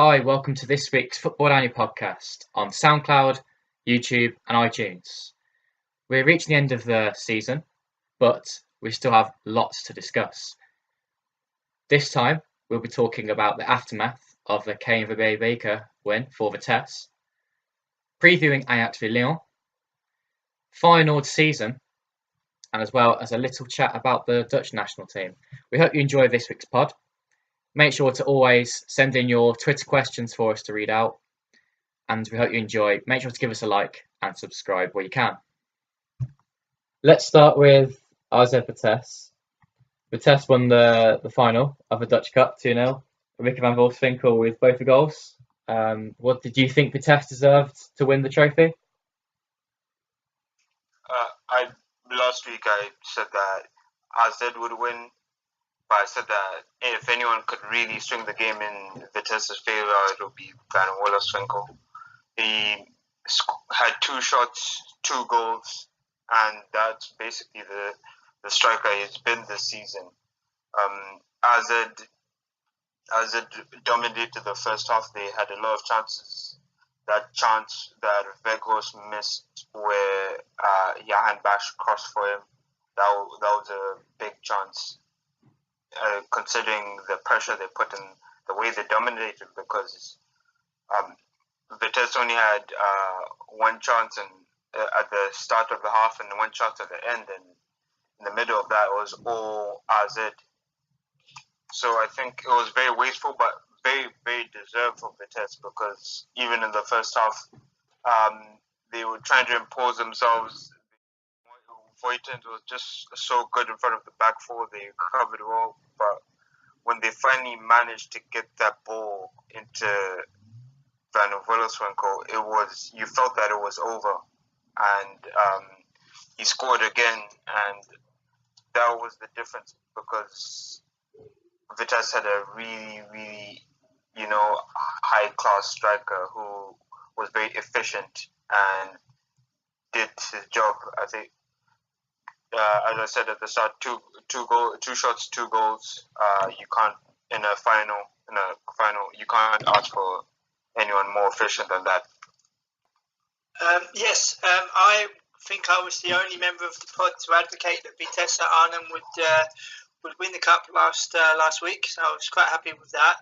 Hi, welcome to this week's Football-Oranje podcast on SoundCloud, YouTube and iTunes. We're reaching the end of the season, but we still have lots to discuss. This time, we'll be talking about the aftermath of the KNVB Beker win for Vitesse, previewing Ajax v Lyon, Feyenoord season, and as well as a little chat about the Dutch national team. We hope you enjoy this week's pod. Make sure to always send in your Twitter questions for us to read out. And we hope you enjoy. Make sure to give us a like and subscribe where you can. Let's start with AZ Vitesse. Vitesse won the final of the Dutch Cup 2-0. Ricky van Wolfswinkel with both the goals. What did you think Vitesse deserved to win the trophy? Last week I said that AZ would win. But I said that if anyone could really swing the game in Vitesse's favour, it would be Van Wolfswinkel. He had 2 shots, 2 goals, and that's basically the striker he's been this season. AZ dominated the first half. They had a lot of chances. That chance that Weghorst missed where Johan Bash crossed for him, that was a big chance. Considering the pressure they put in, the way they dominated, because Vitesse only had 1 chance at the start of the half and 1 chance at the end, and in the middle of that was all AZ. So I think it was very wasteful, but very, very deserved for Vitesse, because even in the first half, they were trying to impose themselves. Voigtens was just so good in front of the back four. They covered well, but when they finally managed to get that ball into Van Wolfswinkel, you felt that it was over, and he scored again, and that was the difference, because Vitesse had a really, really, high class striker who was very efficient and did his job. I think. As I said at the start, two shots, 2 goals. You can't in a final. You can't ask for anyone more efficient than that. Yes, I think I was the only member of the pod to advocate that Vitesse Arnhem would win the cup last week. So I was quite happy with that.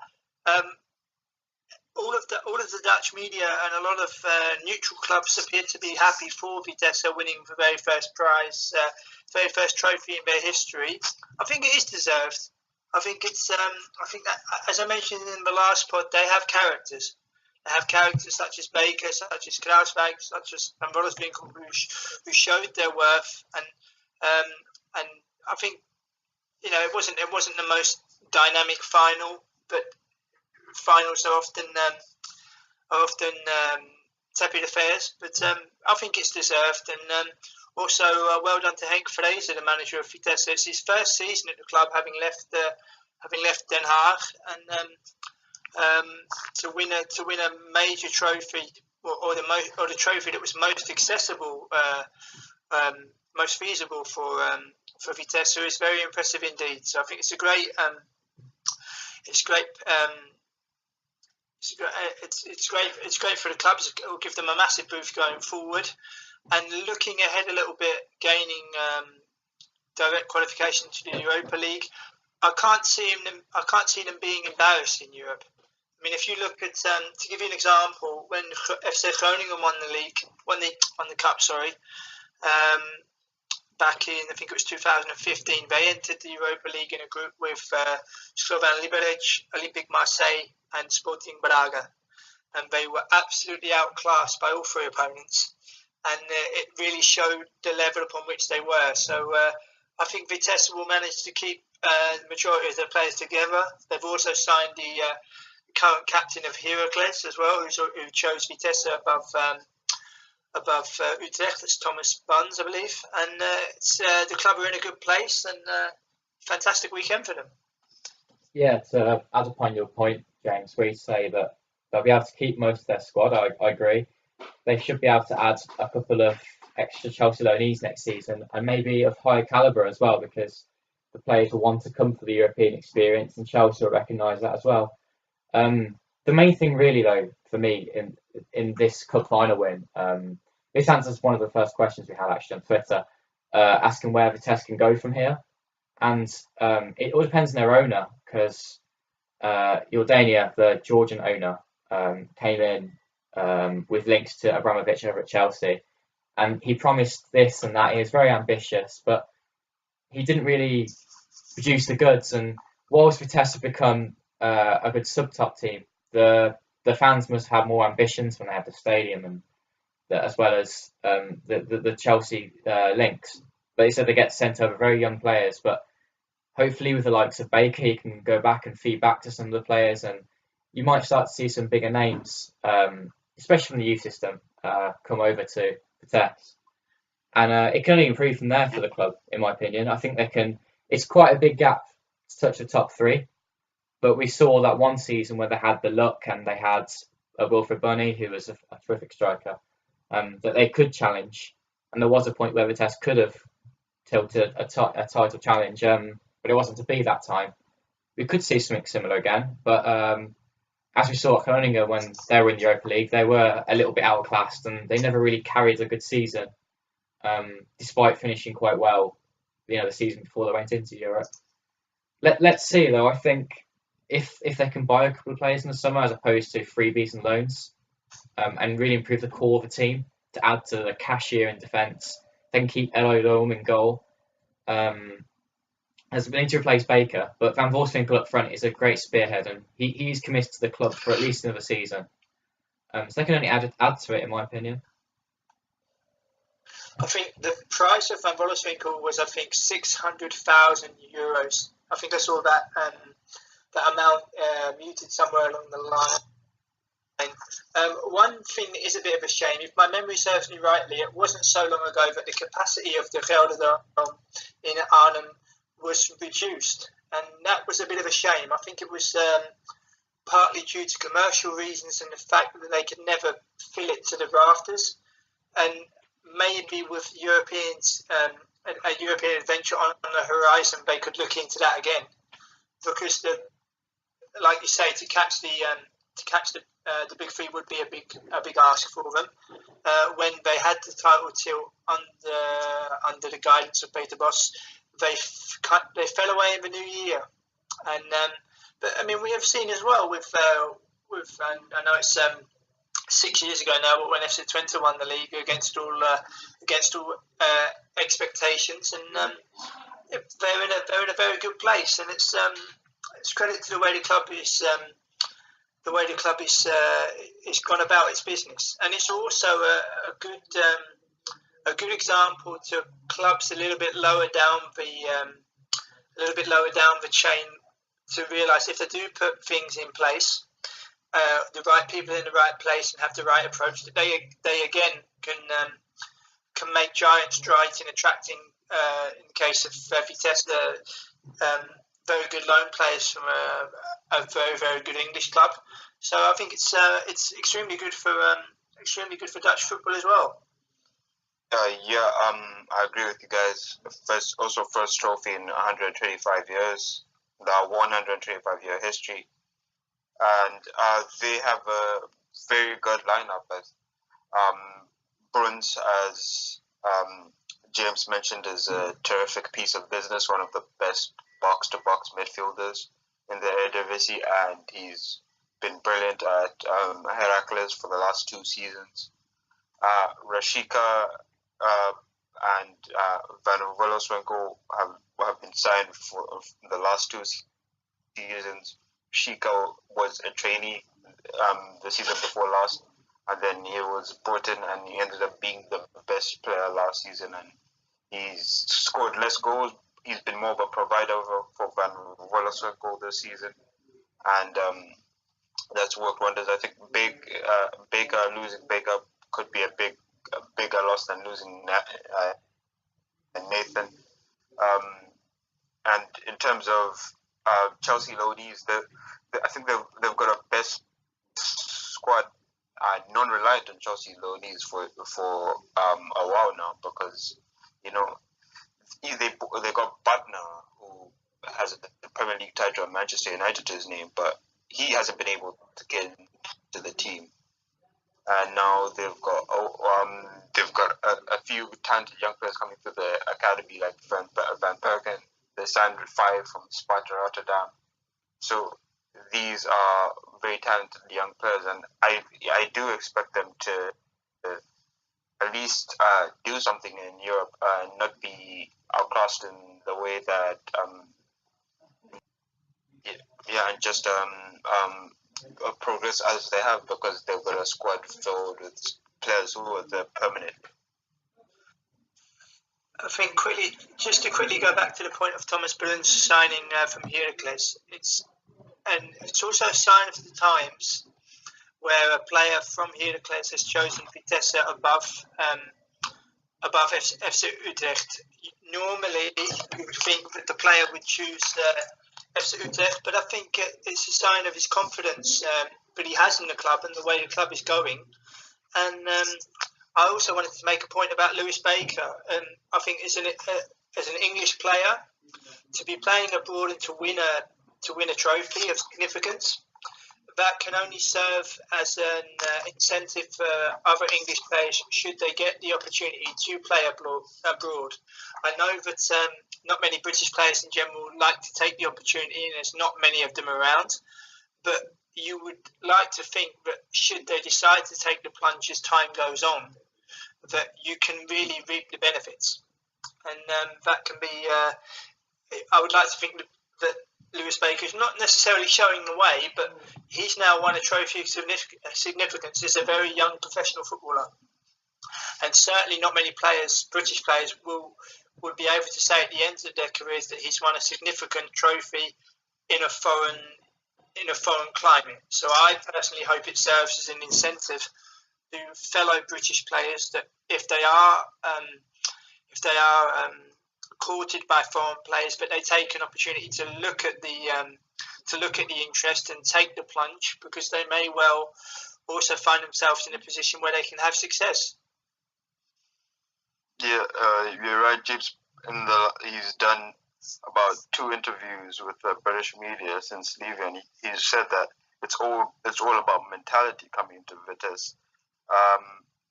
All of the Dutch media and a lot of neutral clubs appear to be happy for Vitesse winning the very first prize, very first trophy in their history. I think it is deserved. I think it's. I think that, as I mentioned in the last pod, they have characters. They have characters such as Baker, such as Kruiswijk, such as Van Wolfswinkel, who showed their worth, and I think it wasn't the most dynamic final, but finals are often tepid affairs, but I think it's deserved, and also well done to Henk Vreese, the manager of Vitesse. It's his first season at the club, having left Den Haag, and to win a major trophy, or the trophy that was most accessible, most feasible for Vitesse, is very impressive indeed. So I think it's great. It's great for the clubs. It will give them a massive boost going forward. And looking ahead a little bit, gaining direct qualification to the Europa League, I can't see them being embarrassed in Europe. I mean, if you look at, to give you an example, when FC Groningen won the cup, back in, I think it was 2015, they entered the Europa League in a group with Slovan Liberec, Olympique Marseille, and Sporting Braga, and they were absolutely outclassed by all 3 opponents, and it really showed the level upon which they were. So I think Vitesse will manage to keep the majority of their players together. They've also signed the current captain of Heracles as well, who chose Vitesse above Utrecht. It's Thomas Buns, I believe, and the club are in a good place, and fantastic weekend for them. Yeah, to add upon your point, James, where you say that they'll be able to keep most of their squad, I agree. They should be able to add a couple of extra Chelsea loanees next season, and maybe of higher calibre as well, because the players will want to come for the European experience, and Chelsea will recognise that as well. the main thing really though for me in this cup final win, this answers one of the first questions we had actually on Twitter, asking where Vitesse can go from here, and it all depends on their owner because Jordania, the Georgian owner, came in with links to Abramovich over at Chelsea, and he promised this and that. He was very ambitious, but he didn't really produce the goods. And whilst Vitesse have become a good sub-top team, the fans must have more ambitions when they have the stadium and as well as the Chelsea links. But they said they get sent over very young players, but hopefully with the likes of Baker, he can go back and feed back to some of the players, and you might start to see some bigger names, especially from the youth system, come over to Vitesse. And it can only improve from there for the club, in my opinion. I think they can. It's quite a big gap to touch the top three, but we saw that one season where they had the luck and they had Wilfred Bunny, who was a terrific striker, that they could challenge. And there was a point where Vitesse could have tilted a title challenge, but it wasn't to be that time. We could see something similar again, but as we saw at Groningen when they were in the Europa League, they were a little bit outclassed and they never really carried a good season, despite finishing quite well, the season before they went into Europe. Let's see though. I think if they can buy a couple of players in the summer as opposed to freebies and loans, and really improve the core of the team to add to the cashier in defence, they can keep Elo Loam in goal. As we need to replace Baker, but Van Wolfswinkel up front is a great spearhead, and he's committed to the club for at least another season. So they can only add to it, in my opinion. I think the price of Van Wolfswinkel was, 600,000 euros. I think I saw that amount muted somewhere along the line. One thing that is a bit of a shame, if my memory serves me rightly, it wasn't so long ago that the capacity of the Gelderdoom in Arnhem was reduced, and that was a bit of a shame. I think it was partly due to commercial reasons and the fact that they could never fill it to the rafters, and maybe with Europeans, a European adventure on the horizon, they could look into that again, because like you say, to catch the big three would be a big ask for them. When they had the title till under the guidance of Peter Bosz, they fell away in the new year, and but I mean we have seen as well with I know it's 6 years ago now, but when FC Twente won the league against all expectations, and they're in a very good place, and it's credit to the way the club is. The way the club is gone about its business, and it's also a good example to clubs a little bit lower down the chain to realise if they do put things in place, the right people in the right place and have the right approach, that they again can make giant strides in attracting, in the case of Vitesse, very good loan players from a very, very good English club. So I think it's extremely good for Dutch football as well. I agree with you guys. First trophy in 125 years, the 125-year history, and they have a very good lineup. As Bruns, as James mentioned, is a terrific piece of business, one of the best box-to-box midfielders in the Eredivisie, and he's been brilliant at Heracles for the last 2 seasons. Rashika and Van Wolfswinkel have been signed for the last 2 seasons. Rashika was a trainee the season before last, and then he was brought in and he ended up being the best player last season, and he's scored less goals. He's been more of a provider for Van Wolfswinkel this season, and that's worked wonders. I think losing Baker could be a bigger loss than losing Nathan. And in terms of Chelsea loanees, I think they've got a best squad, non-reliant on Chelsea loanees for a while now, because they got Butner, who has a Premier League title at Manchester United to his name, but he hasn't been able to get into the team. And now they've got a few talented young players coming through the academy, like Van Perken. They signed 5 from Sparta Rotterdam. So these are very talented young players, and I do expect them to at least do something in Europe and not be outclassed in the way that and just progress as they have, because they've got a squad filled with players who are the permanent. I think just to quickly go back to the point of Thomas Bullen's signing from Heracles, it's also a sign of the times where a player from Heracles has chosen Vitesse above FC Utrecht. Normally, you would think that the player would choose FC Utrecht, but I think it's a sign of his confidence that he has in the club and the way the club is going. And I also wanted to make a point about Lewis Baker. I think as an English player, to be playing abroad and to win a trophy of significance, that can only serve as an incentive for other English players should they get the opportunity to play abroad. I know that not many British players in general like to take the opportunity, and there's not many of them around, but you would like to think that should they decide to take the plunge as time goes on, that you can really reap the benefits. And that can be, I would like to think that Lewis Baker is not necessarily showing the way, but he's now won a trophy of significance as a very young professional footballer. And certainly not many players, British players, would be able to say at the end of their careers that he's won a significant trophy in a foreign climate. So I personally hope it serves as an incentive to fellow British players that if they are courted by foreign players, but they take an opportunity to look at the interest and take the plunge, because they may well also find themselves in a position where they can have success. Yeah, you're right, James. He's done about 2 interviews with the British media since leaving. He said that it's all about mentality coming to Vitesse.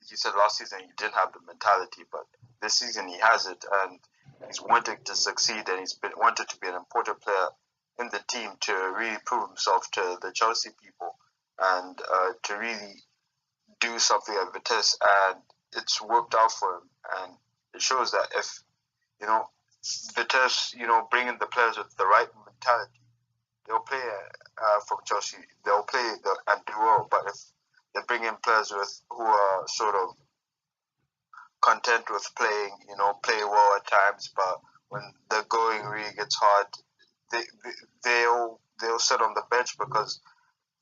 He said last season he didn't have the mentality, but this season he has it, and he's wanted to succeed, and he's wanted to be an important player in the team to really prove himself to the Chelsea people and to really do something at Vitesse, and it's worked out for him. And it shows that if Vitesse, bring in the players with the right mentality, they'll play from Chelsea. They'll play and do well. But if they bring in players who are sort of content with playing, play well at times, but when the going really gets hard, they'll sit on the bench, because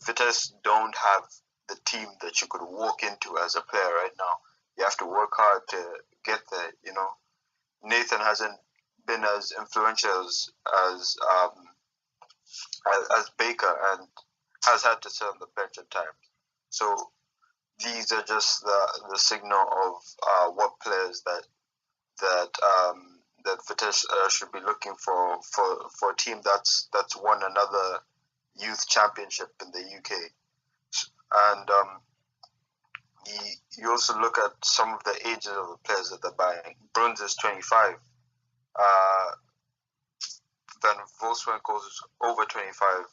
Vitesse don't have the team that you could walk into as a player right now. You have to work hard to get there. Nathan hasn't been as influential as Baker, and has had to sit on the bench at times. So these are just the signal of what players that Vitesse should be looking for a team that's won another youth championship in the UK. And you also look at some of the ages of the players that they're buying. Bruns is 25. Then Volkswagen is over 25.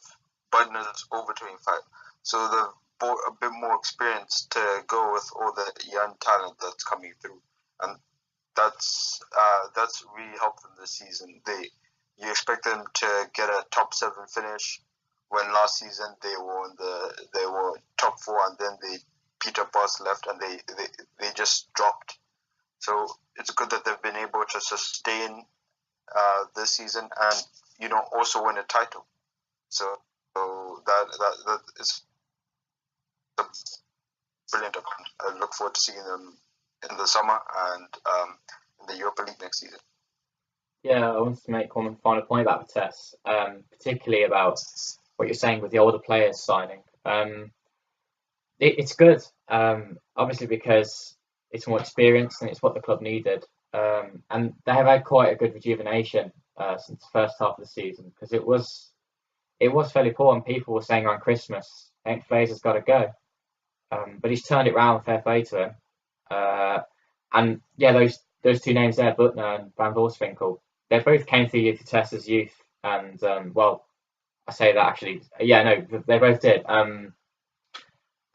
Budden is over 25. So they've bought a bit more experience to go with all the young talent that's coming through, and that's really helped them this season. You expect them to get a top 7 finish, when last season they were top 4, and then Peter Bosz left and they just dropped. So it's good that they've been able to sustain this season and also win a title. So that is brilliant. I look forward to seeing them in the summer and in the Europa League next season. Yeah, I wanted to make one final point about Vitesse, particularly about what you're saying with the older players signing. It's good, obviously, because it's more experience and it's what the club needed. And they have had quite a good rejuvenation since the first half of the season, because it was it was fairly poor, and people were saying around Christmas, I think Fraser's got to go. But he's turned it round, fair play to him. And yeah, those two names there, Butner and Van Voorswinkel, they both came through Vitesse's youth, and well, I say that actually, yeah, no, they both did.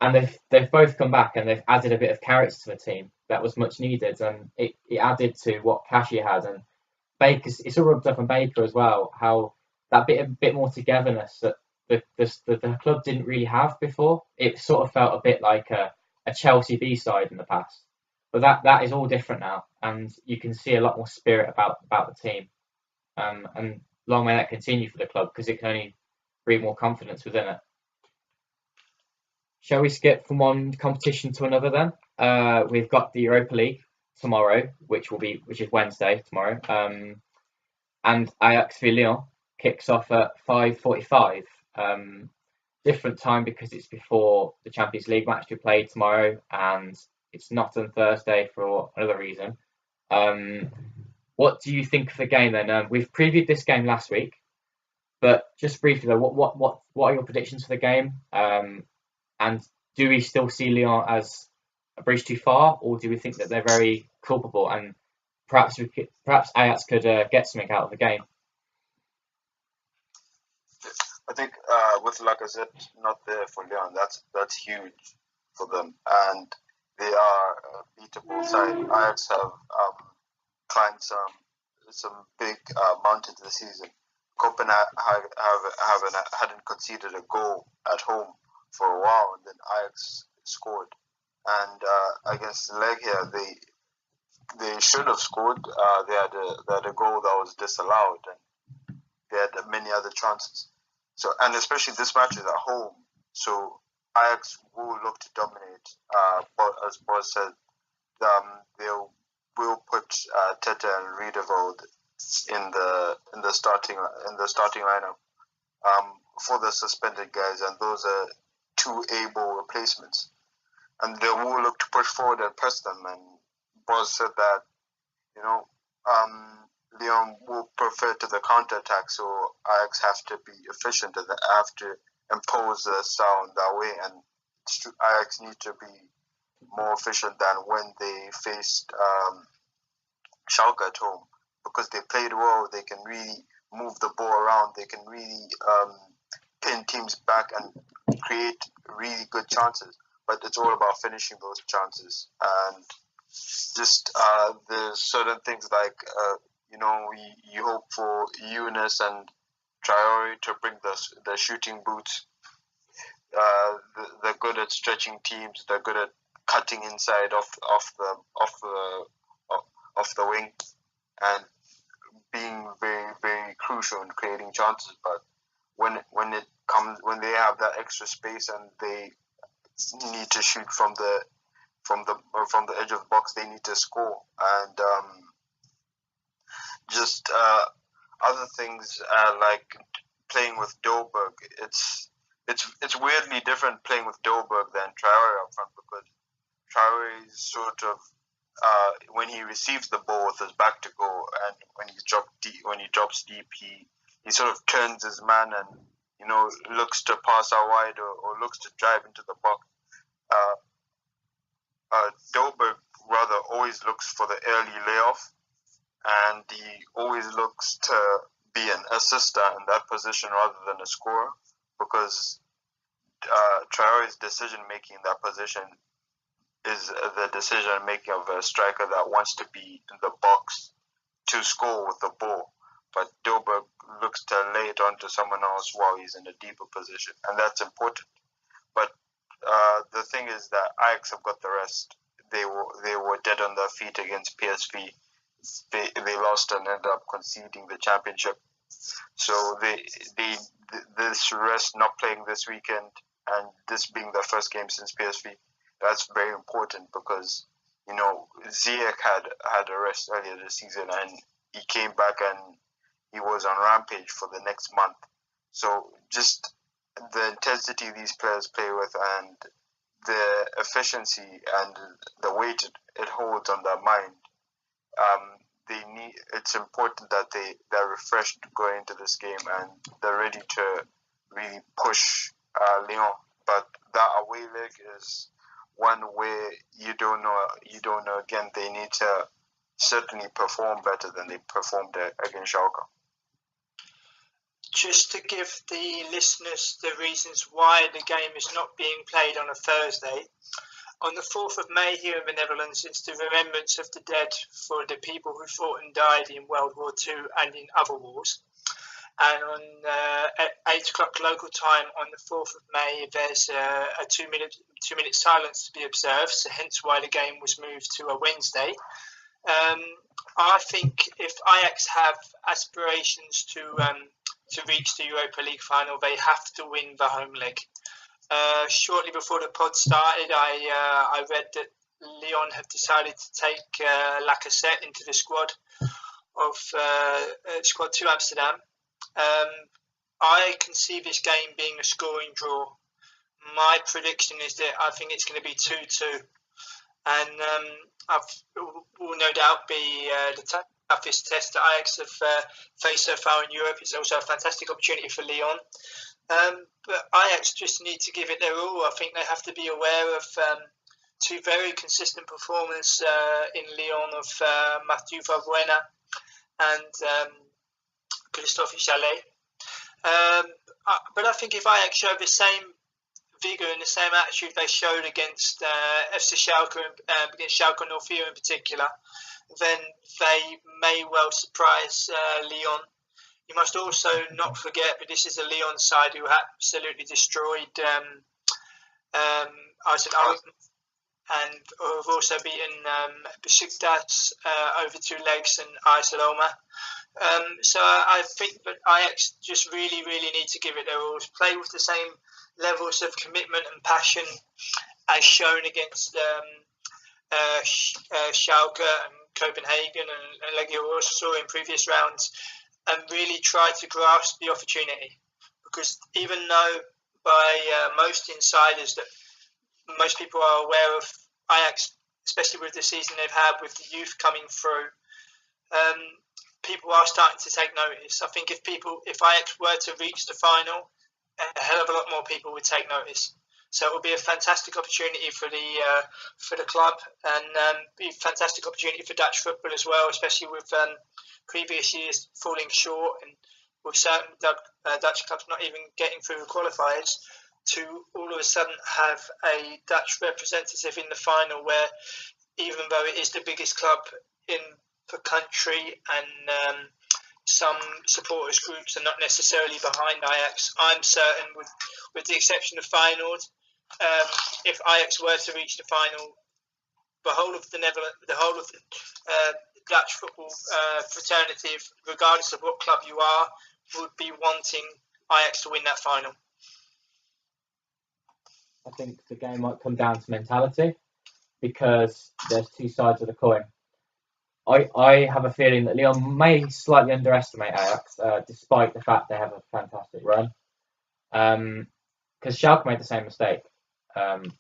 And they've both come back and they've added a bit of character to the team that was much needed, and it added to what Kashi had. And Baker's, it's all rubbed up on Baker as well, how that bit more togetherness that the club didn't really have before. It sort of felt a bit like a Chelsea B side in the past, but that is all different now, and you can see a lot more spirit about the team. And long may that continue for the club, because it can only breed more confidence within it. Shall we skip from one competition to another then? We've got the Europa League tomorrow, which is Wednesday tomorrow, and Ajax v Lyon kicks off at 5:45. Different time because it's before the Champions League match to be played tomorrow, and it's not on Thursday for another reason. What do you think of the game then? We've previewed this game last week, but just briefly though, what are your predictions for the game? And do we still see Lyon as a bridge too far, or do we think that they're very culpable and perhaps Ajax could get something out of the game? I think with Lacazette not there for Lyon, that's huge for them, and they are a beatable side. Ajax have climbed some big mountains this season. Copenhagen hadn't conceded a goal at home for a while, and then Ajax scored. And against Leg here, they should have scored. They had a goal that was disallowed, and they had many other chances. So, and especially this match is at home, so Ajax will look to dominate. But as Boz said, they will put Tete and Riedewald in the starting lineup for the suspended guys, and those are two able replacements. And they will look to push forward and press them. And Boz said that, Lyon will prefer to the counter-attack, so Ajax have to be efficient and have to impose the style in that way. And Ajax need to be more efficient than when they faced Schalke at home, because they played well. They can really move the ball around. They can really pin teams back and create really good chances. But it's all about finishing those chances. And just there's certain things like, you hope for Eunice and Traore to bring the shooting boots. They're good at stretching teams. They're good at cutting inside off the wing and being very, very crucial in creating chances. But when they have that extra space and they need to shoot from the edge of the box, they need to score. And just other things like playing with Dolberg. It's weirdly different playing with Dolberg than Traore up front, because Traore is sort of when he receives the ball with his back to goal, and when he drops deep, he sort of turns his man and looks to pass out wide or looks to drive into the box. Dolberg rather always looks for the early layoff, and he always looks to be an assister in that position rather than a scorer, because Traore's decision making in that position is the decision making of a striker that wants to be in the box to score with the ball. But Dolberg looks to lay it on to someone else while he's in a deeper position, and that's important. But the thing is that Ajax have got the rest. They were dead on their feet against PSV. They lost and ended up conceding the championship. So this rest, not playing this weekend, and this being their first game since PSV, that's very important, because Ziyech had a rest earlier this season, and he came back and he was on rampage for the next month. So just the intensity these players play with, and the efficiency and the weight it holds on their mind, it's important that they're refreshed going into this game, and they're ready to really push Lyon. But that away leg is one where you don't know. Again, they need to certainly perform better than they performed against Schalke. Just to give the listeners the reasons why the game is not being played on a Thursday. On the 4th of May here in the Netherlands, it's the remembrance of the dead for the people who fought and died in World War II and in other wars. And on at 8 o'clock local time on the 4th of May, there's a 2-minute silence to be observed, so hence why the game was moved to a Wednesday. I think if Ajax have aspirations to reach the Europa League final, they have to win the home leg. Shortly before the pod started, I read that Lyon have decided to take Lacazette into the squad to Amsterdam. I can see this game being a scoring draw. My prediction is that I think it's going to be 2-2, and will no doubt be the toughest test that Ajax have faced so far in Europe. It's also a fantastic opportunity for Lyon. But Ajax just need to give it their all. I think they have to be aware of two very consistent performers in Lyon of Mathieu Valbuena and Christophe Chalet. But I think if Ajax show the same vigour and the same attitude they showed against FC Schalke, against Schalke 04 in particular, then they may well surprise Lyon. You must also not forget that this is a Lyon side who absolutely destroyed Arsenal and have also beaten Besiktas over 2 legs and AS Roma. So I think that Ajax just really need to give it their all. Play with the same levels of commitment and passion as shown against Schalke and Copenhagen and Legia Warsaw in previous rounds, and really try to grasp the opportunity. Because even though by most insiders that most people are aware of Ajax, especially with the season they've had with the youth coming through, people are starting to take notice. I think if Ajax were to reach the final, a hell of a lot more people would take notice. So it will be a fantastic opportunity for the club, and be a fantastic opportunity for Dutch football as well, especially with previous years falling short and with certain Dutch clubs not even getting through the qualifiers, to all of a sudden have a Dutch representative in the final, where even though it is the biggest club in the country and some supporters groups are not necessarily behind Ajax, I'm certain, with the exception of Feyenoord, if Ajax were to reach the final, the whole of the Netherlands, the whole of the Dutch football fraternity, regardless of what club you are, would be wanting Ajax to win that final. I think the game might come down to mentality, because there's two sides of the coin. I have a feeling that Lyon may slightly underestimate Ajax, despite the fact they have a fantastic run. Because Schalke made the same mistake and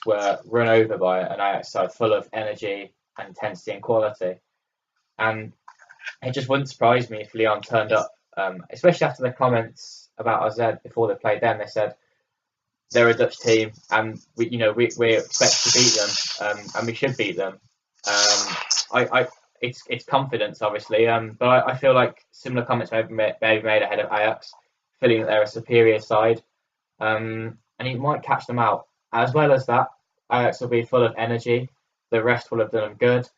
were run over by an Ajax side full of energy and intensity and quality. And it just wouldn't surprise me if Lyon turned up, especially after the comments about AZ before they played them. They said they're a Dutch team and we expect to beat them, and we should beat them. It's confidence, obviously, but I feel like similar comments may be made ahead of Ajax, feeling that they're a superior side, and he might catch them out. As well as that, Ajax will be full of energy. The rest will have done them good,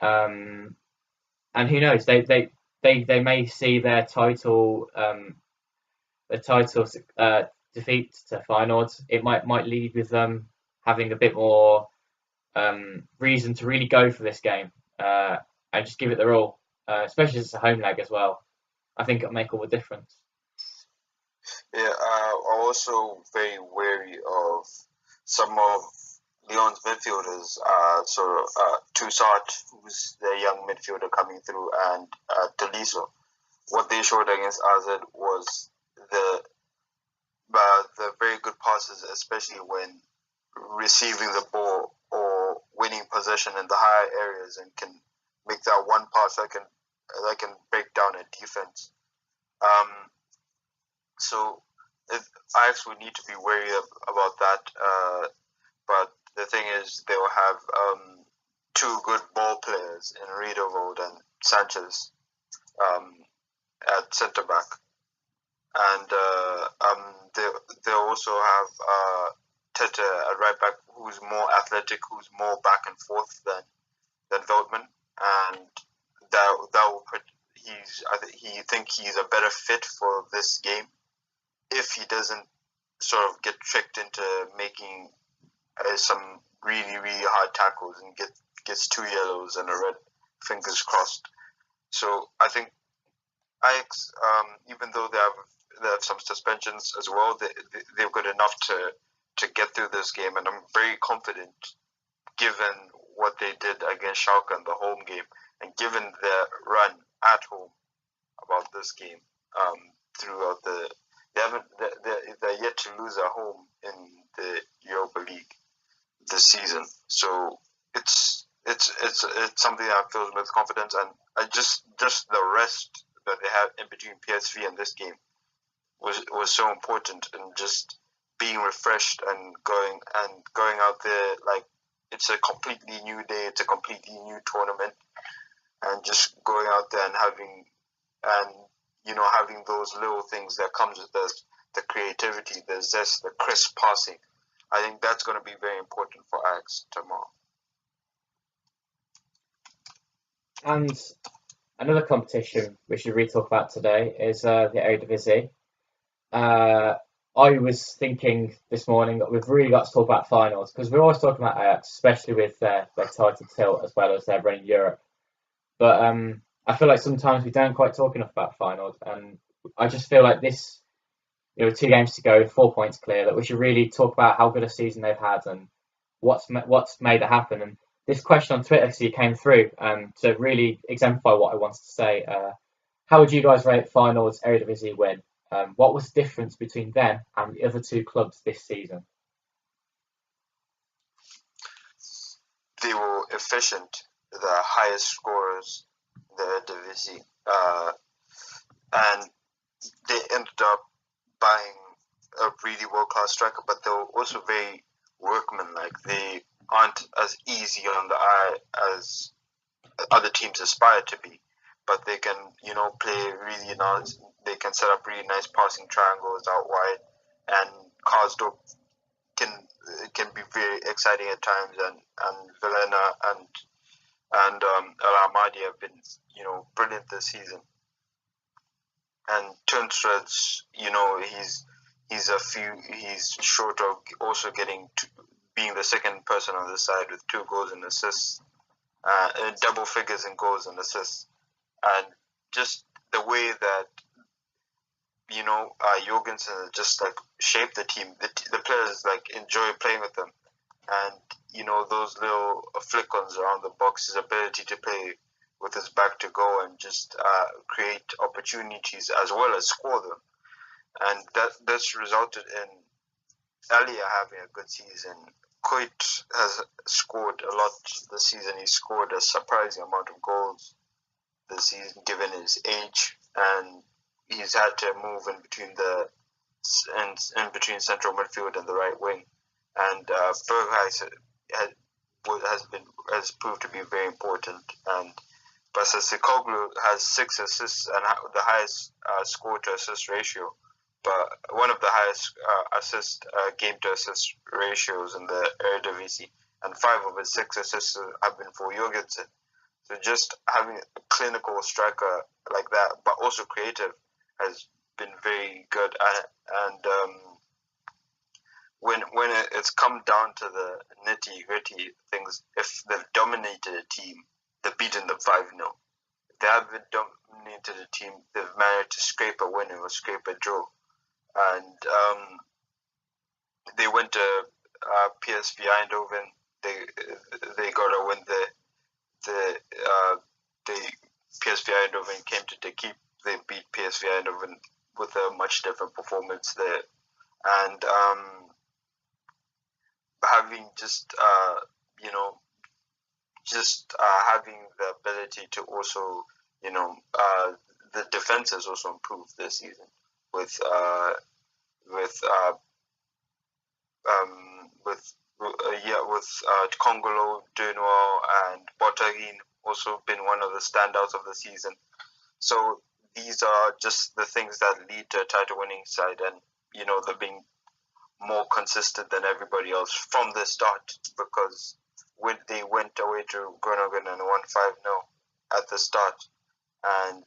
and who knows? They may see their title defeat to Feyenoord. It might lead with them having a bit more reason to really go for this game. And just give it their all, especially as it's a home leg as well. I think it'll make all the difference. Yeah, I'm also very wary of some of Lyon's midfielders. Toussaint, who's their young midfielder coming through, and Tolisso. What they showed against AZ was the very good passes, especially when receiving the ball or winning possession in the higher areas, and can make that one pass that can break down a defense. So Ajax would need to be wary about that. But the thing is, they will have two good ball players in Riedewald and Sanchez at centre back, and they also have Tete at right back, who's more athletic, who's more back and forth than Veltman, and that will put he think he's a better fit for this game if he doesn't sort of get tricked into making some really hard tackles and gets 2 yellows and a red. Fingers crossed. So I think Ajax, even though they have some suspensions as well, they've got enough to get through this game, and I'm very confident, given what they did against Schalke in the home game, and given their run at home about this game throughout they're yet to lose at home in the Europa League this season. So it's something that fills me with confidence, and I just the rest that they had in between PSV and this game was so important, and just being refreshed and going out there like it's a completely new day, it's a completely new tournament, and just going out there and having those little things that comes with the creativity, the zest, the crisp passing. I think that's going to be very important for Ajax tomorrow. And another competition we should really talk about today is the Eredivisie. I was thinking this morning that we've really got to talk about finals, because we're always talking about Ajax, especially with their title tilt as well as their run in Europe. But I feel like sometimes we don't quite talk enough about finals, and I just feel like this, 2 games to go, 4 points clear, that we should really talk about how good a season they've had and what's made it happen. And this question on Twitter came through to really exemplify what I wanted to say. How would you guys rate Feyenoord's Eredivisie win? What was the difference between them and the other 2 clubs this season? They were efficient, the highest scorers in the Eredivisie, and they ended up buying a really world-class striker, but they were also very workmanlike. They aren't as easy on the eye as other teams aspire to be, but they can, play really nice. They can set up really nice passing triangles out wide, and Karsdorp can be very exciting at times, and Villena and El Ahmadi have been, brilliant this season. And Turnstred's, he's short of also being the second person on the side with 2 goals and assists, double figures in goals and assists, and just the way that Jorgensen just like shaped the team. The players like enjoy playing with them, and those little flick-ons around the box, his ability to play with his back to goal and just create opportunities as well as score them, and that's resulted in Elia having a good season. Kuyt has scored a lot this season. He scored a surprising amount of goals this season, given his age, and he's had to move in between central midfield and the right wing. And Berghuis has proved to be very important. And Basasikoglu has 6 assists and the highest score to assist ratio, but one of the highest assist game to assist ratios in the Eredivisie, and 5 of his 6 assists have been for Jorgensen. So just having a clinical striker like that, but also creative, has been very good. And when it's come down to the nitty gritty things, if they've dominated a team, they've beaten them 5-0. If they haven't dominated a team, they've managed to scrape a win or scrape a draw. And they went to PSV Eindhoven. They got a win there. The PSV Eindhoven came to keep. They beat PSV Eindhoven with a much different performance there, and having having the ability to also, the defense has also improved this season with with Congolo doing well, and Botahin also been one of the standouts of the season. So these are just the things that lead to a title-winning side, and they're being more consistent than everybody else from the start, because when they went away to Groningen and won 5-0 at the start, and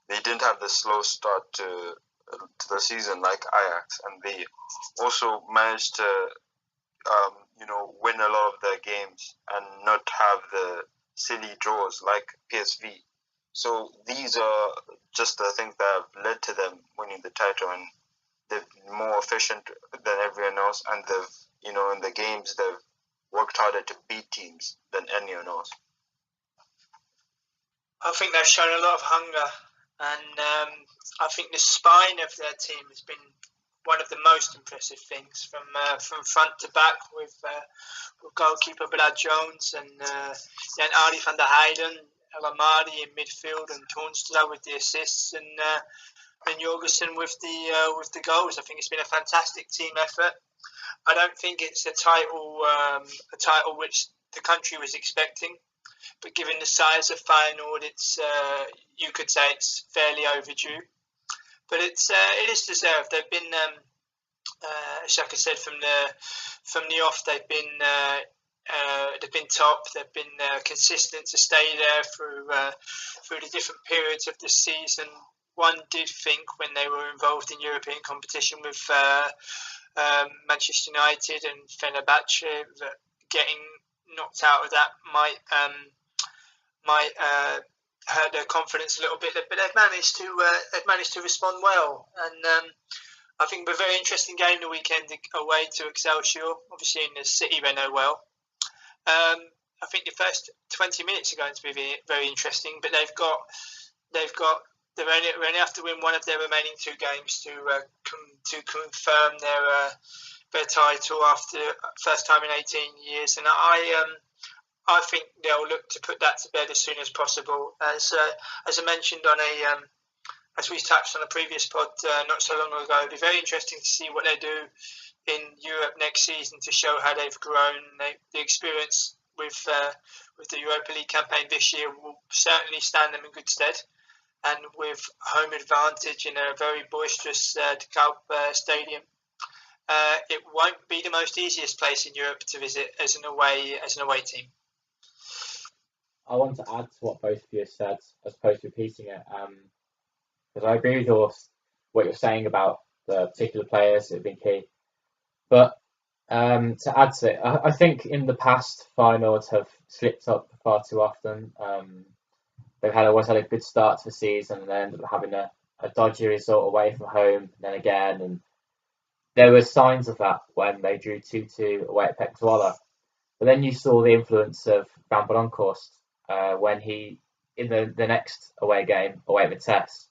they didn't have the slow start to the season like Ajax, and they also managed to win a lot of their games and not have the silly draws like PSV. So these are just the things that have led to them winning the title, and they've been more efficient than everyone else, and they've, in the games, they've worked harder to beat teams than anyone else. I think they've shown a lot of hunger, and I think the spine of their team has been one of the most impressive things from front to back, with goalkeeper Brad Jones and Jan Arie van der Heijden, El Amadi in midfield, and Toornstra with the assists, and Jorgensen with the goals. I think it's been a fantastic team effort. I don't think it's a title which the country was expecting, but given the size of Feyenoord, it's you could say it's fairly overdue. But it is deserved. They've been, Chaka said, from the off, they've been top. They've been consistent to stay there through the different periods of the season. One did think when they were involved in European competition with Manchester United and Fenerbahce that getting knocked out of that might hurt their confidence a little bit, but they've managed to respond well, and I think a very interesting game the weekend away to Excelsior. Obviously, in the city they know well. I think the first 20 minutes are going to be very interesting, but they only have to win one of their remaining two games to confirm their title after first time in 18 years, and I think they'll look to put that to bed as soon as possible. As I mentioned as we touched on a previous pod not so long ago, it'll be very interesting to see what they do in Europe next season to show how they've grown. The experience with the Europa League campaign this year will certainly stand them in good stead, and with home advantage in a very boisterous De Kuip stadium. It won't be the most easiest place in Europe to visit as an away team. I want to add to what both of you have said, as opposed to repeating it, because I agree with what you're saying about the particular players that have been key. But to add to it, I think in the past, Feyenoord have slipped up far too often. They've always had a good start to the season, and then ended up having a dodgy result away from home, and then again. And there were signs of that when they drew 2-2 away at Pek Zwolle. But then you saw the influence of Van Bronckhorst when he, in the next away game, away at Vitesse,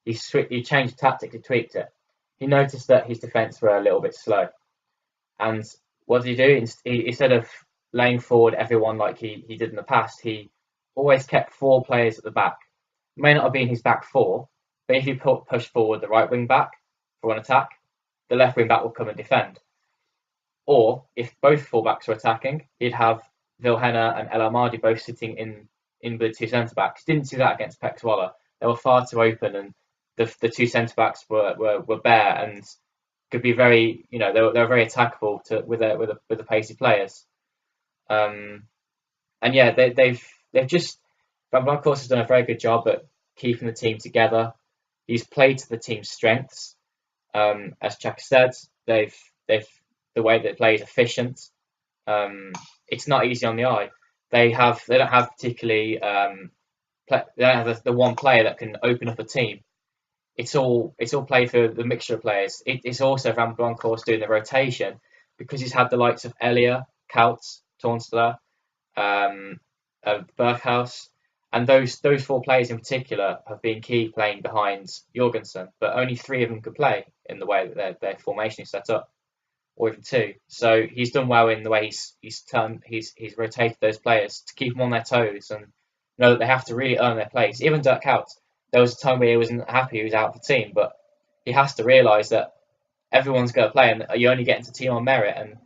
he changed tactics, he tweaked it. He noticed that his defence were a little bit slow. And what did he do? Instead of laying forward everyone like he did in the past, he always kept four players at the back. It may not have been his back four, but if you push forward the right wing back for an attack, the left wing back will come and defend. Or if both fullbacks were attacking, he'd have Vilhena and El Amadi both sitting in the two centre backs. Didn't do that against Pek Zwolle. They were far too open, and the two centre backs were bare and could be very, they were very attackable with the pacey players. And yeah, they've just, Van Bronckhorst has done a very good job at keeping the team together. He's played to the team's strengths. As Chaka said, they've the way they play is efficient. It's not easy on the eye. They don't have particularly they don't have the one player that can open up a team. It's all played for the mixture of players. It's also Van Bronckhorst doing the rotation, because he's had the likes of Elia, Koutz, Toornstra, Berghuis, and those four players in particular have been key playing behind Jorgensen, but only three of them could play in the way that their formation is set up, or even two. So he's done well in the way he's rotated those players to keep them on their toes and know that they have to really earn their place. Even Dirk Kuyt, there was a time where he wasn't happy he was out of the team, but he has to realise that everyone's going to play, and you only get into team on merit.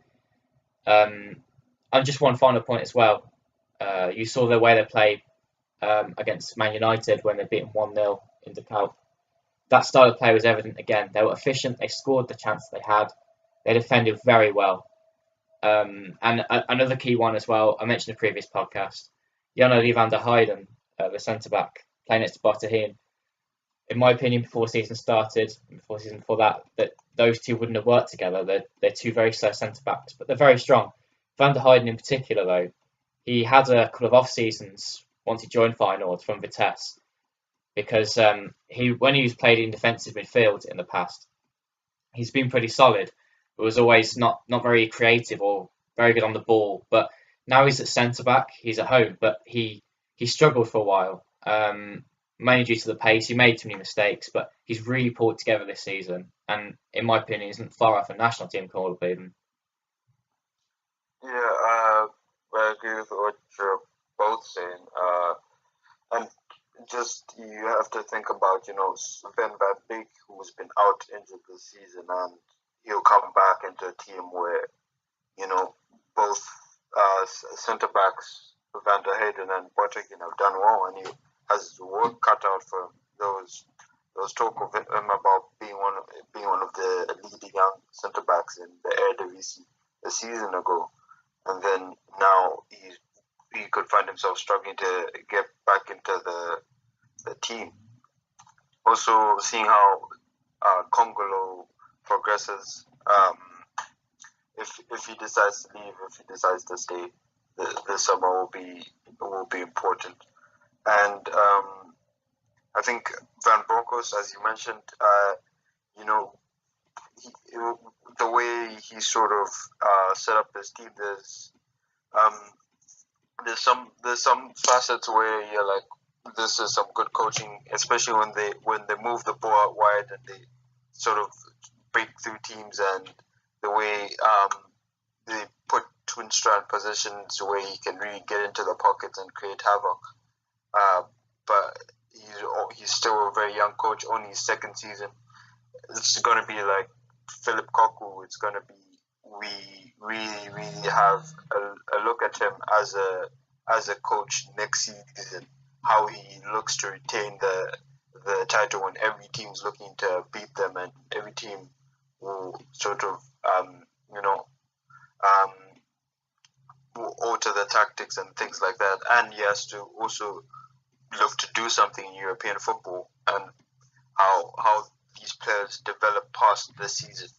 And just one final point as well. You saw the way they played against Man United when they beat them 1-0 in the Cup. That style of play was evident again. They were efficient. They scored the chance they had. They defended very well. And another key one as well, I mentioned in the previous podcast, Jan-Olie van der Heijden, the centre-back, playing next to Botaheen. In my opinion, before the season started, before the season before that those two wouldn't have worked together. They're two very slow centre-backs, but they're very strong. Van der Heijden in particular, though, he had a couple of off-seasons once he joined Feyenoord from Vitesse, because when he was played in defensive midfield in the past, he's been pretty solid, but was always not very creative or very good on the ball. But now he's at centre-back, he's at home, but he struggled for a while, mainly due to the pace. He made too many mistakes, but he's really pulled together this season, and in my opinion, isn't far off a national team call up even. Yeah, I agree with what you're both saying. And just you have to think about, Sven van Beek, who's been out injured this season, and he'll come back into a team where, both centre backs, Van der Heijden and Bottegien, have done well, and he has work cut out for him. There was talk of him about being one of the leading young centre backs in the Eredivisie a season ago, and then now he could find himself struggling to get back into the team. Also, seeing how Congolo progresses, if he decides to leave, if he decides to stay, the summer will be important. And I think Van Bronckhorst, as you mentioned, the way he sort of set up his team, there's some facets where you're like, this is some good coaching, especially when they move the ball out wide and they sort of break through teams, and the way they put Toonstra in positions where he can really get into the pockets and create havoc. But he's still a very young coach, only his second season. It's going to be like Philip Cocu. It's going to be, we really have a look at him as a coach next season, how he looks to retain the title when every team's looking to beat them, and every team will sort of will alter the tactics and things like that. And he has to also look to do something in European football, and how these players develop past this season.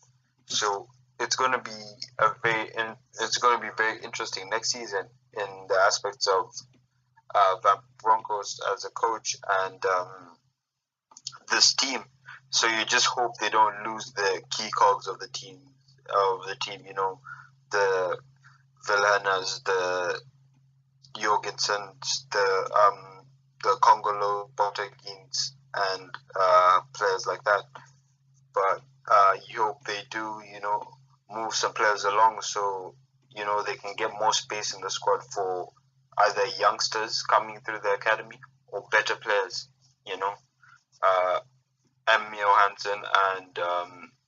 So it's going to be very interesting next season in the aspects of Van Bronckhorst as a coach and this team. So you just hope they don't lose the key cogs of the team. The Villanas, the Jorgensens, the Congolo Botteguins, and players like that. But you hope they do, move some players along so, they can get more space in the squad for either youngsters coming through the academy or better players, Emil Hansen and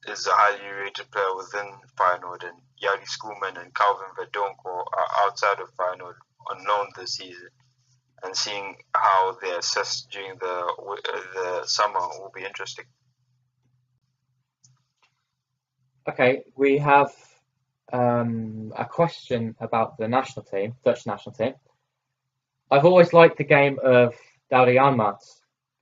is a highly rated player within Feyenoord, and Yari Schoolman and Calvin Verdonk are outside of Feyenoord on loan this season. And seeing how they assess during the summer will be interesting. Okay, we have a question about the national team, Dutch national team. I've always liked the game of Dowdy Janmaat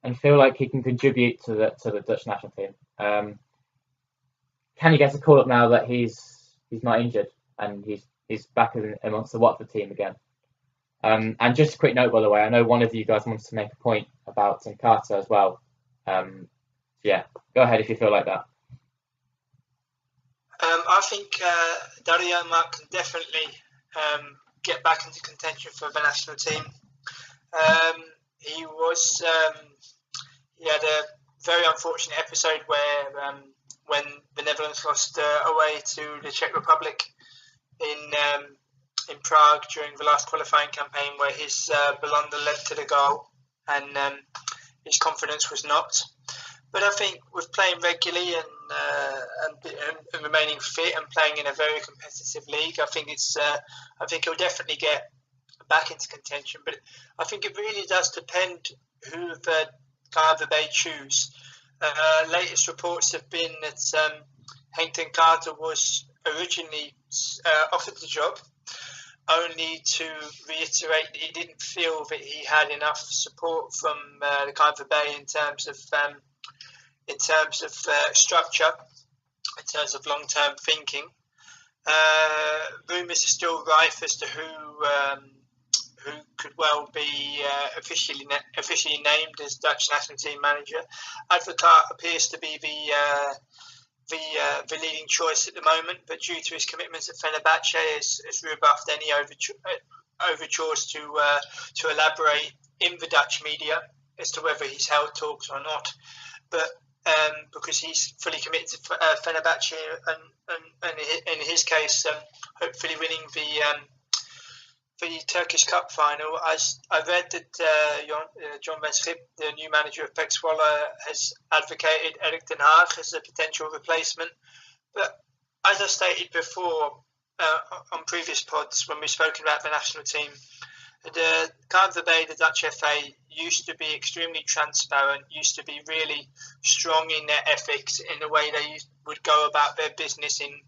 and feel like he can contribute to the Dutch national team. Can he get a call up now that he's not injured and he's back amongst the Watford team again? And just a quick note, by the way, I know one of you guys wanted to make a point about Nkata as well. Yeah, go ahead if you feel like that. I think Dowdy Janmaat can definitely get back into contention for the national team. He had a very unfortunate episode where when the Netherlands lost away to the Czech Republic in Prague during the last qualifying campaign, where his blunder led to the goal and his confidence was knocked. But I think with playing regularly and and remaining fit and playing in a very competitive league. I think he'll definitely get back into contention, but I think it really does depend who the KNVB choose. Latest reports have been that Henk ten Cate was originally offered the job, only to reiterate that he didn't feel that he had enough support from the KNVB in terms of structure, in terms of long-term thinking. Rumours are still rife as to who could well be officially named as Dutch national team manager. Advocaat appears to be the leading choice at the moment, but due to his commitments at Fenerbahce, has rebuffed any overtures to elaborate in the Dutch media as to whether he's held talks or not. But because he's fully committed to Fenerbahce, and in his case, hopefully winning the Turkish Cup final. As I read that John van Schip, the new manager of PEC Zwolle, has advocated Erik ten Hag as a potential replacement. But as I stated before on previous pods when we've spoken about the national team, the KNVB, the Dutch FA, used to be extremely transparent, used to be really strong in their ethics, in the way they would go about their business in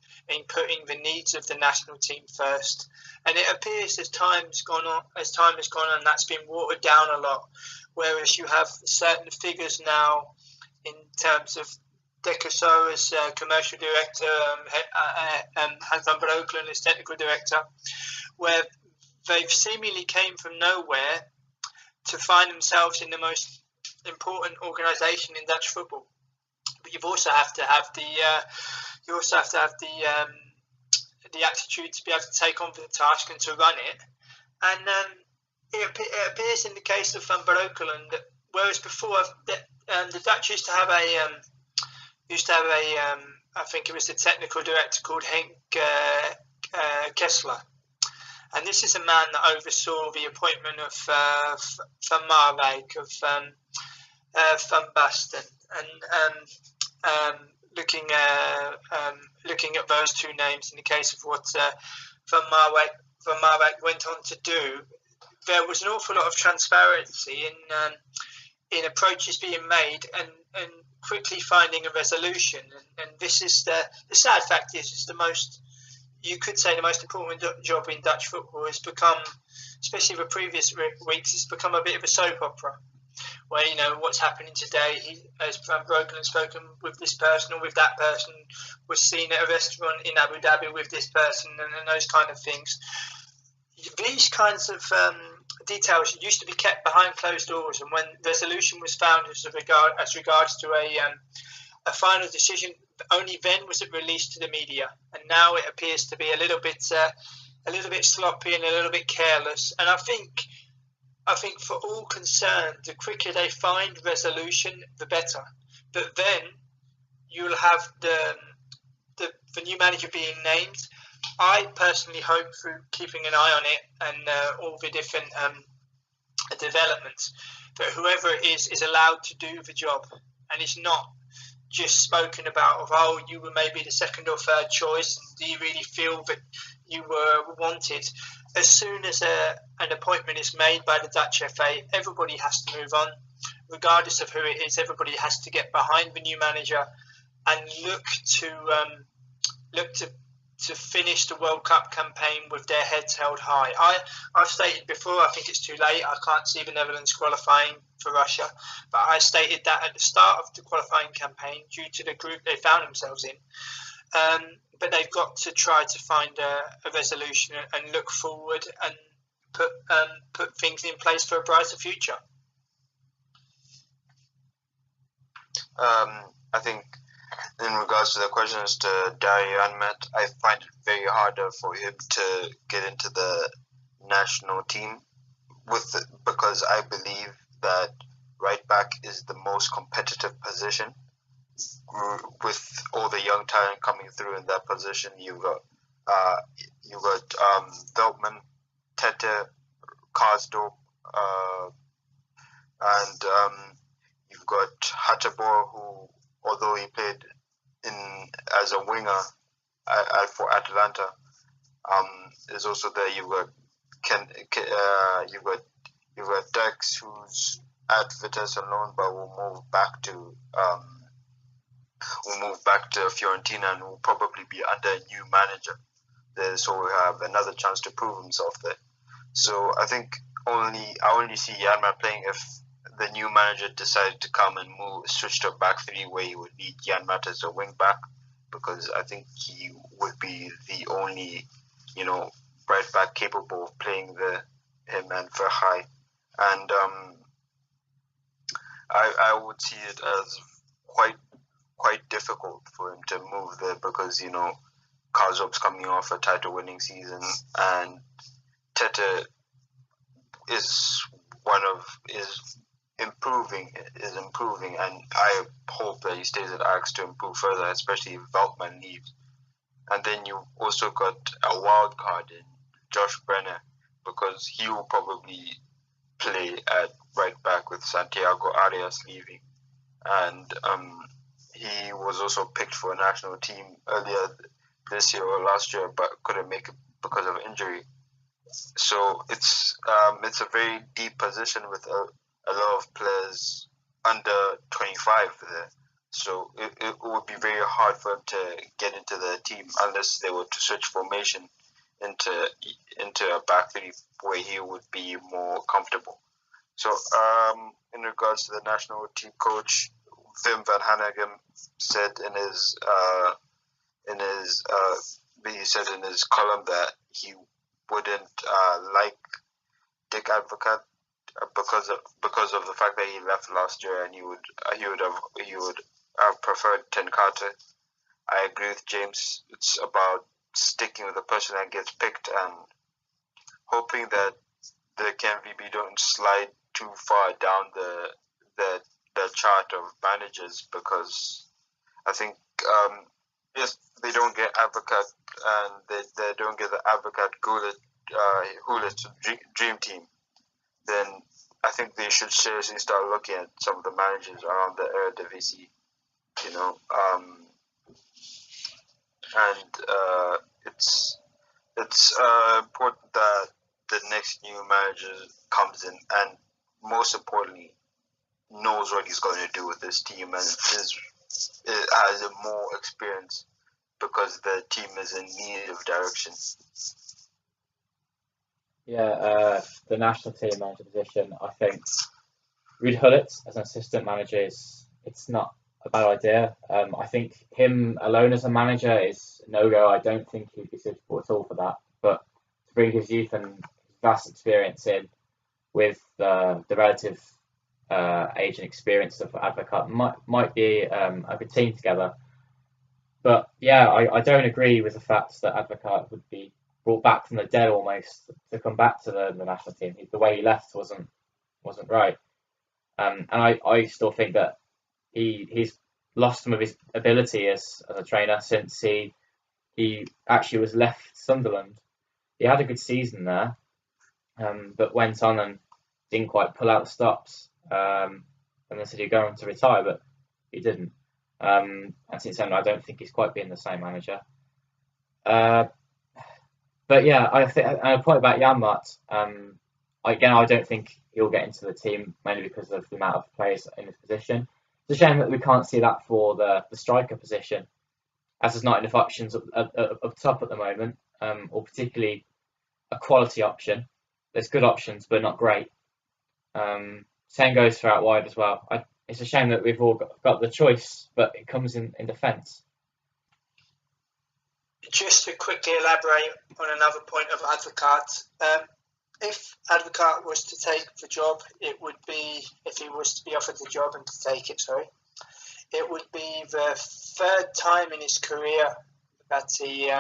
putting the needs of the national team first. And it appears as time has gone on, that's been watered down a lot. Whereas you have certain figures now in terms of Decoso as commercial director, Hans van Breukelen as technical director, where they've seemingly came from nowhere to find themselves in the most important organisation in Dutch football. But you also have to have the attitude to be able to take on the task and to run it. And it appears in the case of Van Breukelen that whereas before the Dutch used to have a I think it was the technical director called Henk Kessler. And this is a man that oversaw the appointment of Van Marwijk, of Van Basten, and looking at those two names in the case of what Van Marwijk went on to do, there was an awful lot of transparency in approaches being made and quickly finding a resolution. And this is the sad fact is it's the most important job in Dutch football has become, especially the previous weeks, it's become a bit of a soap opera where, what's happening today, he has broken and spoken with this person or with that person, was seen at a restaurant in Abu Dhabi with this person, and those kind of things. These kinds of details used to be kept behind closed doors, and when resolution was found as regards to a final decision, only then was it released to the media. And now it appears to be a little bit sloppy and a little bit careless. And I think for all concerned, the quicker they find resolution, the better. But then you'll have the new manager being named. I personally hope, through keeping an eye on it and all the different developments, that whoever it is allowed to do the job, and it's not just spoken about of, oh, you were maybe the second or third choice, do you really feel that you were wanted? As soon as an appointment is made by the Dutch FA, everybody has to move on, regardless of who it is. Everybody has to get behind the new manager and look to finish the World Cup campaign with their heads held high. I've stated before, I think it's too late. I can't see the Netherlands qualifying for Russia, but I stated that at the start of the qualifying campaign, due to the group they found themselves in. But they've got to try to find a resolution and look forward and put things in place for a brighter future. I think in regards to the questions to Dario Anmet, I find it very hard for him to get into the national team because I believe that right back is the most competitive position. With all the young talent coming through in that position, you got Veltman, Tete, Karsdorp, and you've got Hateboer, who, although he played in winger for Atalanta. Is also there. You've got you've got Dex, who's at Vitesse on loan, but will move back to Fiorentina and will probably be under a new manager there. So we have another chance to prove himself there. So I think I only see Janmaat playing if the new manager decided to come and switch to a back three where he would need Janmaat as a wing back, because I think he would be the only, right back capable of playing him and Verhey. And I would see it as quite difficult for him to move there because, Karzop's coming off a title-winning season and Tete is improving, and I hope that he stays at Ajax to improve further, especially if Veltman leaves. And then you also got a wild card in Josh Brenner, because he will probably play at right back with Santiago Arias leaving. And he was also picked for a national team earlier this year or last year, but couldn't make it because of injury. So it's a very deep position with a lot of players under 25 there. So it would be very hard for him to get into the team unless they were to switch formation into a back three where he would be more comfortable. So in regards to the national team coach, Wim van Hanegem said in his column that he wouldn't like Dick Advocaat because of the fact that he left last year, and he would have preferred Ten Carter. I agree with James. It's about sticking with the person that gets picked and hoping that the KNVB don't slide too far down the chart of managers, because I think if they don't get Advocaat and they don't get the Advocaat Gullit dream team, then I think they should seriously start looking at some of the managers around the Eredivisie, and it's important that the next new manager comes in and, most importantly, knows what he's going to do with this team and has more experience, because the team is in need of direction. Yeah, the national team manager position, I think Ruud Gullit as an assistant manager it's not a bad idea. I think him alone as a manager is no-go. I don't think he'd be suitable at all for that. But to bring his youth and his vast experience in with the relative age and experience of Advocaat might be a good team together. But yeah, I don't agree with the fact that Advocaat would be brought back from the dead almost to come back to the national team. The way he left wasn't right, and I still think that he's lost some of his ability as a trainer since he actually was left Sunderland. He had a good season there, but went on and didn't quite pull out the stops. And they said he'd go on to retire, but he didn't. And since then, I don't think he's quite been the same manager. But yeah, I think, and a point about Janmaat, again, I don't think he'll get into the team, mainly because of the amount of players in his position. It's a shame that we can't see that for the striker position, as there's not enough options up top at the moment, or particularly a quality option. There's good options, but not great. Same goes for out wide as well. It's a shame that we've all got the choice, but it comes in defence. Just to quickly elaborate on another point of Advocaat, if Advocaat was to take the job, it would be, if he was to be offered the job and to take it, it would be the third time in his career that he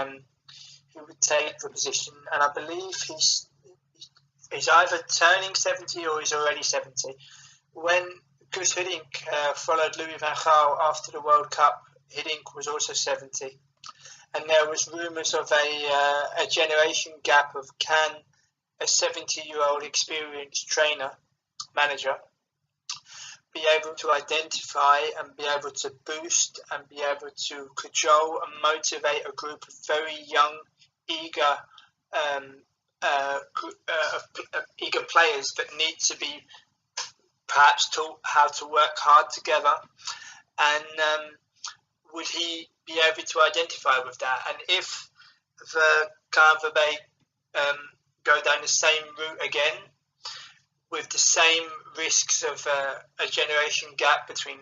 would take the position, and I believe he's either turning 70 or he's already 70. When Guus Hiddink followed Louis van Gaal after the World Cup, Hiddink was also 70. And there was rumours of a generation gap of can a 70-year-old experienced manager, be able to identify and be able to boost and be able to cajole and motivate a group of very young, eager, eager players that need to be perhaps taught how to work hard together. And would he be able to identify with that? And if the KNVB go down the same route again, with the same risks of a generation gap between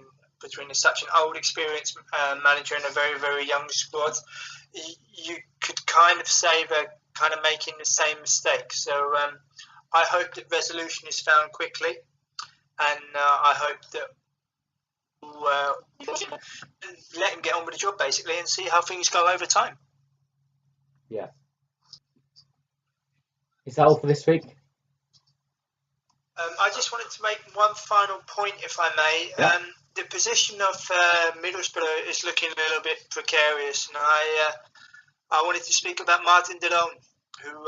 such an old experienced manager and a very, very young squad, you could kind of say they're kind of making the same mistake. So I hope that resolution is found quickly, and I hope that we'll let him get on with the job basically and see how things go over time. Yeah. Is that all for this week? I just wanted to make one final point, if I may. Yeah. The position of Middlesbrough is looking a little bit precarious, and I wanted to speak about Martin de Roon, who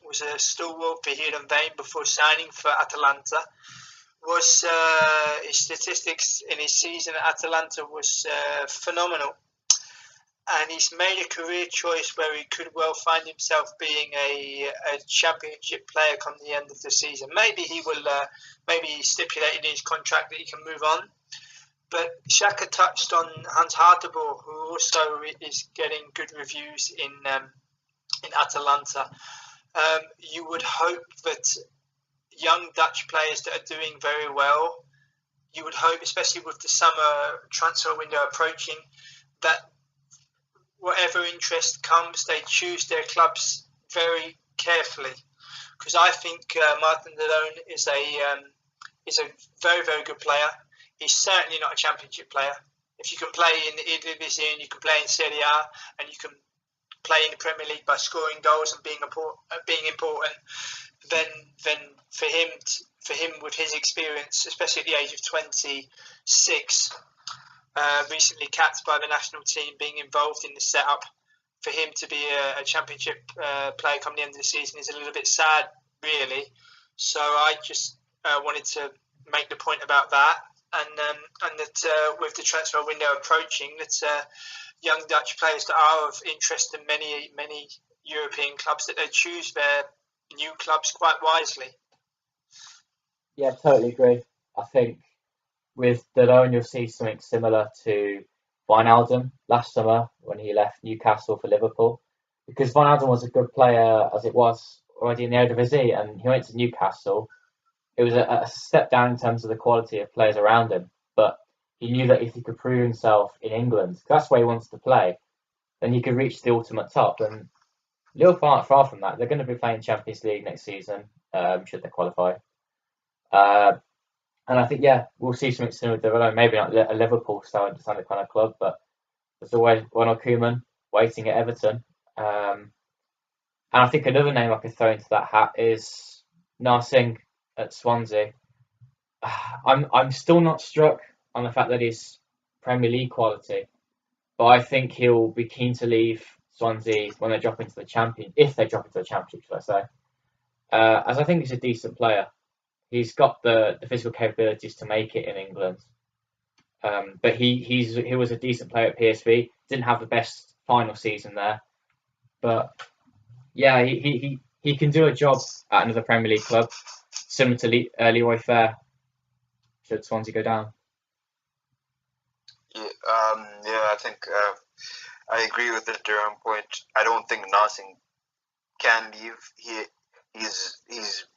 was a stalwart for Heer and Veen before signing for Atalanta. His statistics in his season at Atalanta was phenomenal. And he's made a career choice where he could well find himself being a championship player come the end of the season. Maybe he will. Maybe he's stipulated in his contract that he can move on. But Chaka touched on Hans Harteboer, who also is getting good reviews in Atalanta. You would hope that young Dutch players that are doing very well, you would hope, especially with the summer transfer window approaching, that whatever interest comes, they choose their clubs very carefully, because I think Martin de Roon is a very, very good player. He's certainly not a championship player. If you can play in the Eredivisie and you can play in Serie A and you can play in the Premier League by scoring goals and being important, then for him with his experience, especially at the age of 26. Recently capped by the national team, being involved in the setup, for him to be a championship player come the end of the season is a little bit sad, really. So I just wanted to make the point about that, and that with the transfer window approaching, that young Dutch players that are of interest in many European clubs, that they choose their new clubs quite wisely. Yeah, totally agree. I think with De Roon, you'll see something similar to Wijnaldum last summer when he left Newcastle for Liverpool, because Wijnaldum was a good player as it was already in the Eredivisie, and he went to Newcastle. It was a step down in terms of the quality of players around him, but he knew that if he could prove himself in England, that's where he wanted to play, then he could reach the ultimate top. And Liverpool aren't far from that. They're going to be playing Champions League next season, should they qualify. And I think, we'll see something similar with De Roon. Maybe not a Liverpool style kind of club, but there's always Ronald Koeman waiting at Everton. And I think another name I could throw into that hat is Narsingh at Swansea. I'm still not struck on the fact that he's Premier League quality, but I think he'll be keen to leave Swansea when they drop into the Championship, if they drop into the Championship, should I say. As I think he's a decent player. He's got the physical capabilities to make it in England. But he was a decent player at PSV. Didn't have the best final season there. But yeah, he can do a job at another Premier League club, similar to Leroy Fair, should Swansea go down. I think I agree with the De Roon point. I don't think Narsingh can leave. He's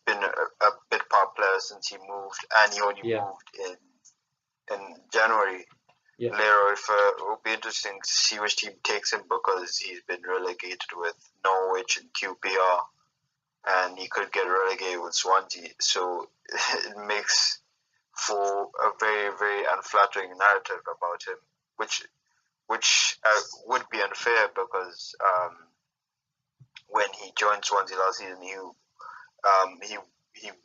been a bit part player since he moved, and he only moved in January. Yeah. Leroy it will be interesting to see which team takes him, because he's been relegated with Norwich and QPR, and he could get relegated with Swansea. So it makes for a very, very unflattering narrative about him, which would be unfair, because when he joined Swansea last season, he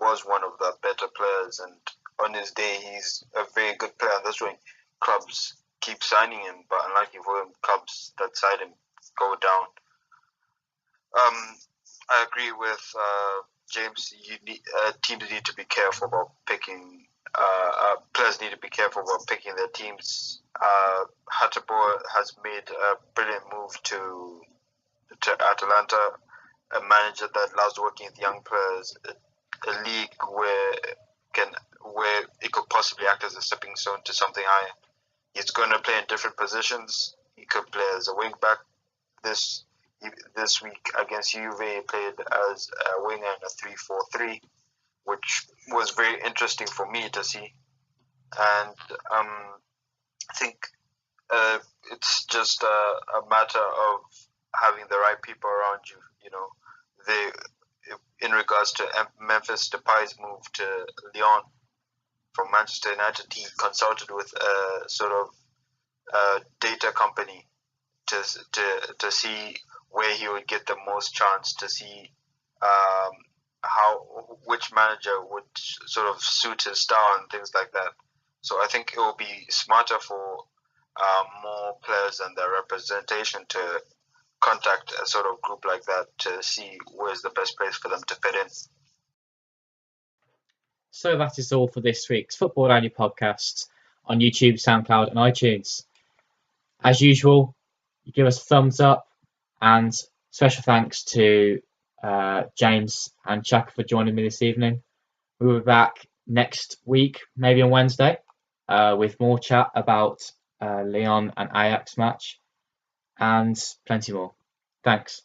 was one of the better players, and on his day he's a very good player. That's why clubs keep signing him, but unlucky for him, clubs that sign him go down. I agree with James. Teams need to be careful about picking players need to be careful about picking their teams. Hateboer has made a brilliant move to Atalanta, a manager that loves working with young players, a league where it could possibly act as a stepping stone to something higher. He's going to play in different positions. He could play as a wing back. This week against Juve, he played as a winger in a 3-4-3, which was very interesting for me to see. And I think it's just a matter of having the right people around you. You know, in regards to Memphis Depay's move to Lyon from Manchester United, he consulted with a sort of data company to see where he would get the most chance, to see which manager would sort of suit his style and things like that. So I think it will be smarter for more players and their representation to contact a sort of group like that to see where's the best place for them to fit in. So that is all for this week's Football-Oranje podcast on YouTube, SoundCloud and iTunes. As usual, you give us a thumbs up, and special thanks to James and Chaka for joining me this evening. We'll be back next week, maybe on Wednesday, with more chat about Lyon and Ajax match and plenty more. Thanks.